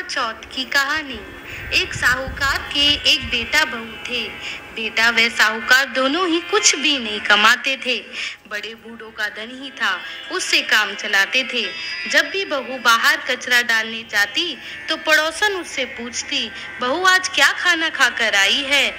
चौथ की कहानी। एक साहूकार के एक बेटा बहू थे। बेटा व साहूकार दोनों ही कुछ भी नहीं कमाते थे। बड़े बूढ़ों का धन ही था, उससे काम चलाते थे। जब भी बहू बाहर कचरा डालने जाती तो पड़ोसन उससे पूछती, बहू आज क्या खाना खाकर आई है?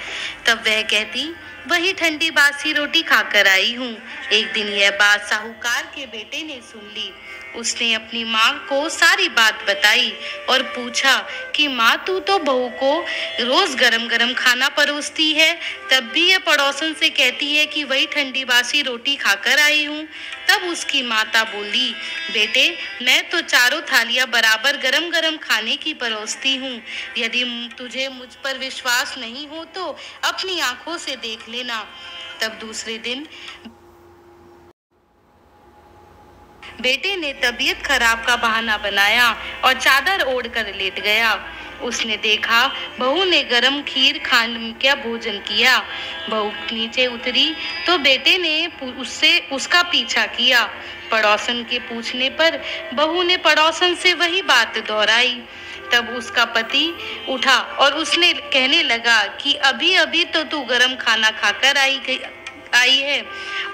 तब वह कहती, वही ठंडी बासी रोटी खाकर आई हूँ। एक दिन यह बात साहूकार के बेटे ने सुन ली। उसने अपनी माँ को सारी बात बताई और पूछा कि माँ, तू तो बहू को रोज गरम गरम खाना परोसती है, तब भी ये पड़ोसन से कहती है कि वही ठंडी बासी रोटी खाकर आई हूँ। तब उसकी माता बोली, बेटे मैं तो चारों थालियां बराबर गरम गरम खाने की परोसती हूँ। यदि तुझे मुझ पर विश्वास नहीं हो तो अपनी आंखों से देख लेना। तब दूसरे दिन बेटे ने तबीयत खराब का बहाना बनाया और चादर ओढ़कर लेट गया। उसने देखा बहू ने गरम खीर खाने का भोजन किया। बहू नीचे उतरी तो बेटे ने उससे उसका पीछा किया। पड़ोसन के पूछने पर बहू ने पड़ोसन से वही बात दोहराई। तब उसका पति उठा और उसने कहने लगा कि अभी अभी तो तू गरम खाना खाकर आई है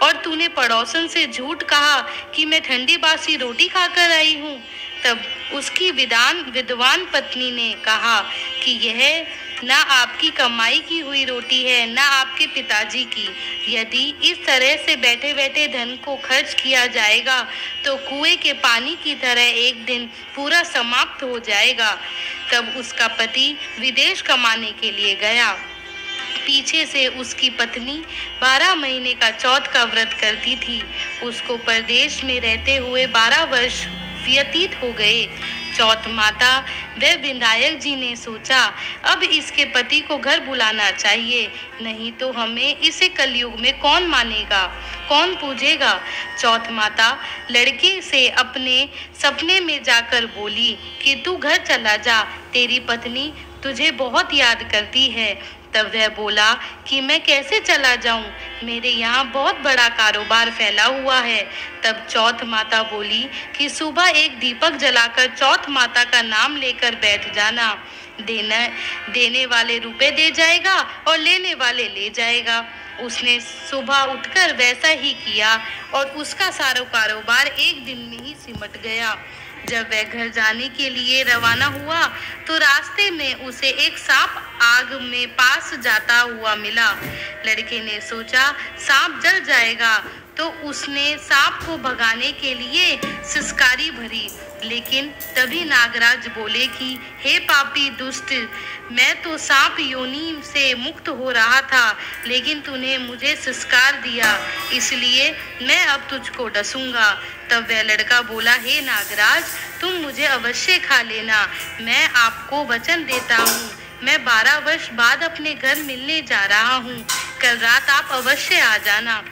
और तूने पड़ोसन से झूठ कहा कि मैं ठंडी बासी रोटी खाकर आई हूँ। तब उसकी विद्वान पत्नी ने कहा कि यह ना आपकी कमाई की हुई रोटी है, ना आपके पिताजी की। यदि इस तरह से बैठे बैठे धन को खर्च किया जाएगा तो कुएं के पानी की तरह एक दिन पूरा समाप्त हो जाएगा। तब उसका पति विदेश कमाने के लिए गया। पीछे से उसकी पत्नी 12 महीने का चौथ का व्रत करती थी। उसको परदेश में रहते हुए 12 वर्ष व्यतीत हो गए। चौथ माता व विनायक जी ने सोचा, अब इसके पति को घर बुलाना चाहिए, नहीं तो हमें इसे कलयुग में कौन मानेगा, कौन पूजेगा। चौथ माता लड़के से अपने सपने में जाकर बोली कि तू घर चला जा, तेरी पत्नी तुझे बहुत याद करती है। तब वह बोला कि मैं कैसे चला जाऊं, मेरे यहाँ बहुत बड़ा कारोबार फैला हुआ है। तब चौथ माता बोली कि सुबह एक दीपक जलाकर चौथ माता का नाम लेकर बैठ जाना। देने वाले रुपए दे जाएगा और लेने वाले ले जाएगा। उसने सुबह उठकर वैसा ही किया और उसका सारा कारोबार एक दिन में ही सिमट गया। जब वह घर जाने के लिए रवाना हुआ तो रास्ते में उसे एक सांप आग में पास जाता हुआ मिला। लड़के ने सोचा सांप जल जाएगा तो उसने सांप को भगाने के लिए सिसकारी भरी, लेकिन तभी नागराज बोले कि हे पापी दुष्ट, मैं तो सांप योनि से मुक्त हो रहा था, लेकिन तूने मुझे सिसकार दिया, इसलिए मैं अब तुझको डसूंगा। तब वह लड़का बोला, हे नागराज, तुम मुझे अवश्य खा लेना, मैं आपको वचन देता हूँ, मैं 12 वर्ष बाद अपने घर मिलने जा रहा हूँ, कल रात आप अवश्य आ जाना।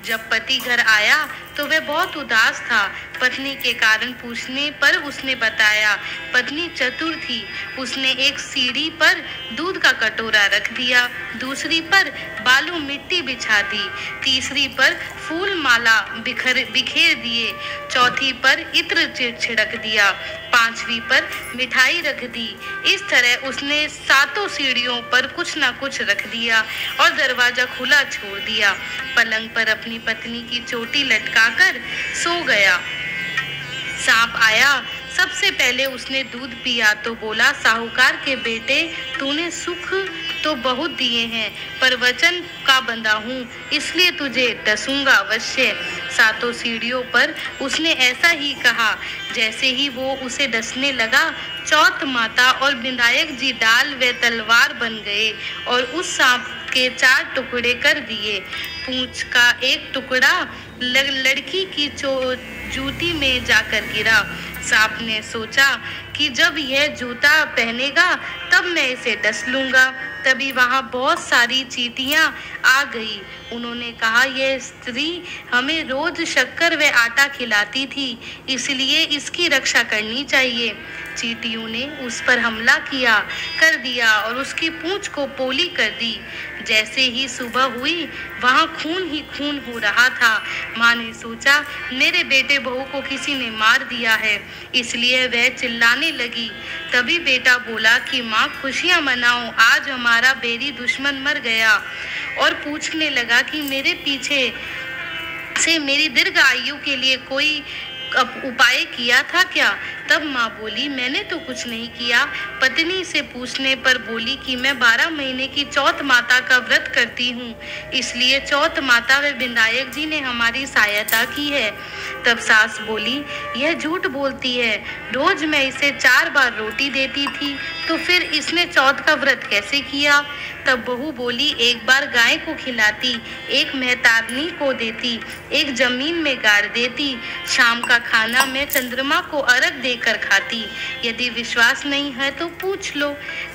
जब पति घर आया तो वह बहुत उदास था। पत्नी के कारण पूछने पर उसने बताया, पत्नी चतुर थी। उसने एक सीढ़ी पर दूध का कटोरा रख दिया, दूसरी पर बालू मिट्टी बिछा दी, तीसरी पर फूल माला बिखेर दिए, चौथी पर इत्र छिड़क दिया, पांचवी पर मिठाई रख दी। इस तरह उसने 7 सीढ़ियों पर कुछ न कुछ रख दिया और दरवाजा खुला छोड़ दिया। पलंग पर अपनी पत्नी की चोटी लटकाकर सो गया। सांप आया, सबसे पहले उसने दूध पिया तो बोला, साहूकार के बेटे, तूने सुख तो बहुत दिए हैं, पर वचन का बंधा हूँ, इसलिए तुझे डसूंगा अवश्य। 7 सीढ़ियों पर उसने ऐसा ही कहा। जैसे ही वो उसे डसने लगा, चौथ माता और विनायक जी डाल व तलवार बन गए और उस सांप के 4 टुकड़े कर दिए। पूंछ का एक टुकड़ा लड़की की जूती में जाकर गिरा। सांप ने सोचा कि जब यह जूता पहनेगा तब मैं इसे डस लूंगा। तभी वहां बहुत सारी चींटियां आ गई। उन्होंने कहा, यह स्त्री हमें रोज शक्कर व आटा खिलाती थी, इसलिए इसकी रक्षा करनी चाहिए। चींटियों ने उस पर हमला कर दिया और उसकी पूंछ को पोली कर दी। जैसे ही सुबह हुई वहाँ खून ही खून हो रहा था। माँ ने सोचा मेरे बेटे बहू को किसी ने मार दिया है, इसलिए वह चिल्लाने लगी। तभी बेटा बोला कि माँ खुशियाँ मनाओ, आज हमारा बैरी दुश्मन मर गया। और पूछने लगा कि मेरे पीछे से मेरी दीर्घ आयु के लिए कोई उपाय किया था क्या? तब माँ बोली मैंने तो कुछ नहीं किया। पत्नी से पूछने पर बोली कि मैं 12 महीने की चौथ माता का व्रत करती हूँ, इसलिए चौथ माता व विनायक जी ने हमारी सहायता की है। तब सास बोली यह झूठ बोलती है, रोज मैं इसे 4 बार रोटी देती थी, तो फिर इसने चौथ का व्रत कैसे किया? तब बहू बोली एक बार गाय को खिलाती, एक मेहतारनी को देती, एक जमीन में गाड़ देती, शाम का खाना मैं चंद्रमा को अर्घ देकर खाती। यदि विश्वास नहीं है तो पूछ लो।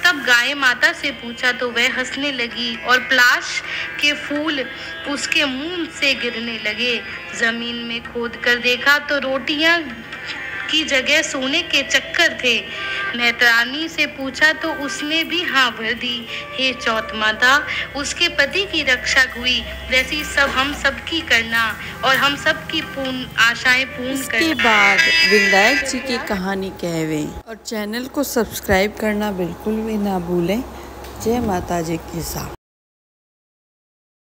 तब गाय माता से पूछा तो वह हंसने लगी और पलाश के फूल उसके मुंह से गिरने लगे। जमीन में खोद कर देखा तो रोटियां की जगह सोने के चक्कर थे। मेहतरानी से पूछा तो उसने भी हाँ भर दी। हे चौथ माता, उसके पति की रक्षा हुई, वैसी सब हम सबकी करना और हम सबकी पूर्ण आशाएं पूर्ण करना। इसके बाद विनायक जी की कहानी कहवे और चैनल को सब्सक्राइब करना बिल्कुल भी ना भूलें। जय माता जी की साथ।